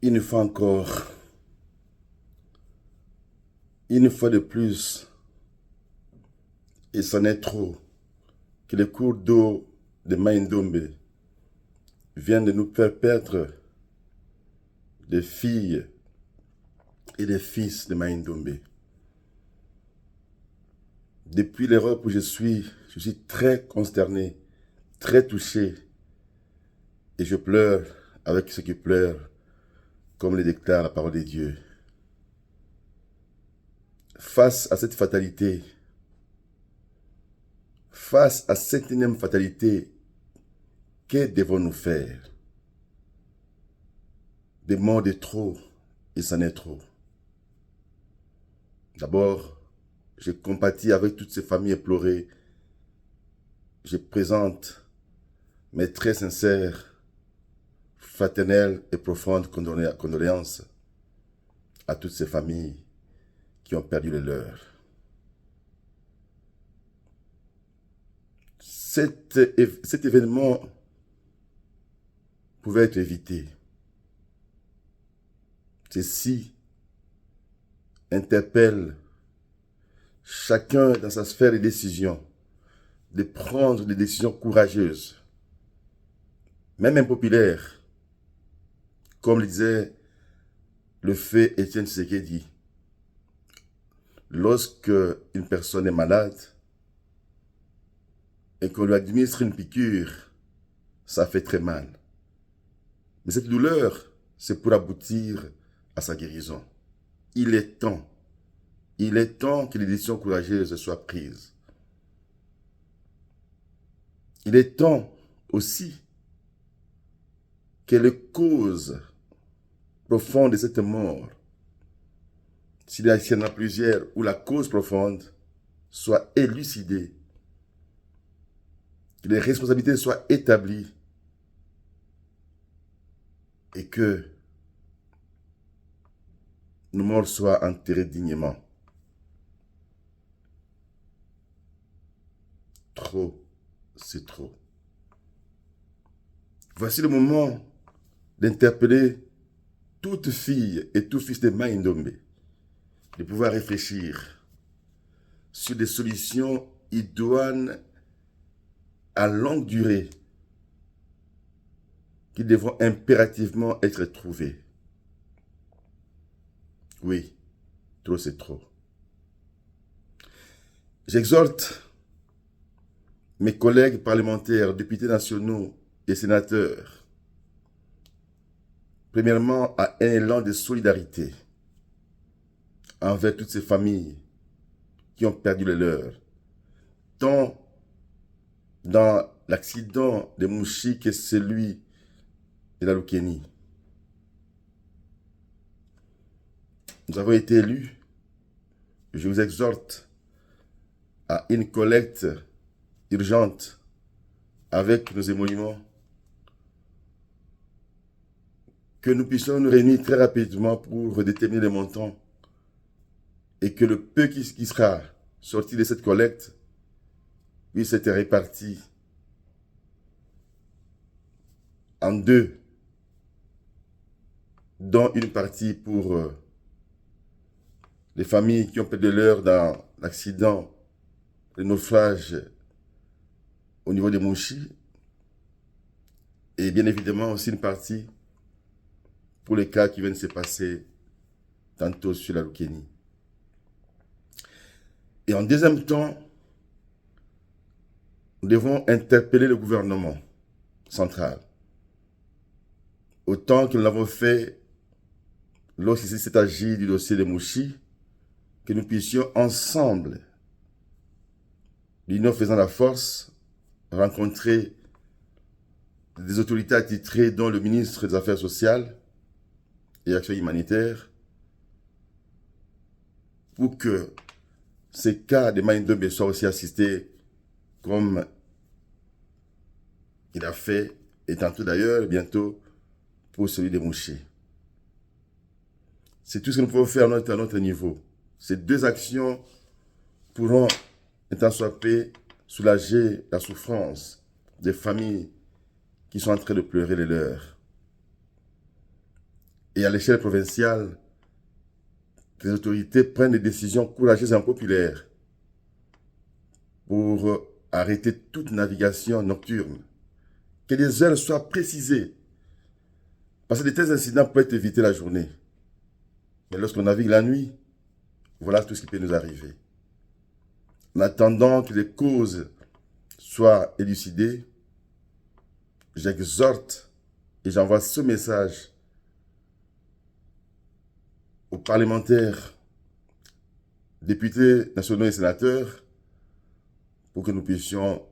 Une fois encore, une fois de plus, et c'en est trop, que les cours d'eau de Maïndombe viennent de nous faire perdre des filles et des fils de Maïndombe. Depuis l'Europe où je suis très consterné, très touché, et je pleure avec ceux qui pleurent, comme le déclare la parole de Dieu. Face à cette fatalité, face à cette énième fatalité, que devons-nous faire? Des morts de trop, et c'en est trop. D'abord, je compatis avec toutes ces familles éplorées. Je présente mes très sincères, fraternelles et profondes condoléances à toutes ces familles qui ont perdu les leurs. Cet événement pouvait être évité. Ceci interpelle chacun dans sa sphère de décision de prendre des décisions courageuses, même impopulaires, comme le disait le fait Étienne Tshisekedi. Lorsque une personne est malade et qu'on lui administre une piqûre, ça fait très mal. Mais cette douleur, c'est pour aboutir à sa guérison. Il est temps que les décisions courageuses soient prises. Il est temps aussi que les causes profondes de cette mort, s'il y en a plusieurs, ou la cause profonde soit élucidée, que les responsabilités soient établies et que nos morts soient enterrés dignement. Trop, c'est trop. Voici le moment d'interpeller toute fille et tout fils de Maïndombe, de pouvoir réfléchir sur des solutions idoines à longue durée qui devront impérativement être trouvées. Oui, trop c'est trop. J'exhorte mes collègues parlementaires, députés nationaux et sénateurs, premièrement à un élan de solidarité envers toutes ces familles qui ont perdu le leur, tant dans l'accident de Mouchi que celui de la Loukeni. Nous avons été élus. Je vous exhorte à une collecte urgente avec nos émoluments, que nous puissions nous réunir très rapidement pour déterminer les montants et que le peu qui sera sorti de cette collecte puisse être réparti en deux, dont une partie pour les familles qui ont perdu leur dans l'accident, le naufrage au niveau de Mouchi, et bien évidemment aussi une partie pour les cas qui viennent se passer tantôt sur la Loukeni. Et en deuxième temps, nous devons interpeller le gouvernement central. Autant que nous l'avons fait lorsqu'il s'est agi du dossier de Mouchi, que nous puissions ensemble, l'union faisant la force, rencontrer des autorités attitrées, dont le ministre des Affaires sociales et Action humanitaire, pour que ces cas de Maïndombe soient aussi assistés comme il a fait, et tantôt d'ailleurs, bientôt, pour celui de Mouchi. C'est tout ce que nous pouvons faire à notre niveau. Ces deux actions pourront, étant soit peu, soulager la souffrance des familles qui sont en train de pleurer les leurs. et à l'échelle provinciale, que les autorités prennent des décisions courageuses et impopulaires pour arrêter toute navigation nocturne. Que les heures soient précisées. Parce que de tels incidents peuvent être évités la journée. Mais lorsqu'on navigue la nuit, voilà tout ce qui peut nous arriver. En attendant que les causes soient élucidées, j'exhorte et j'envoie ce message aux parlementaires, députés nationaux et sénateurs pour que nous puissions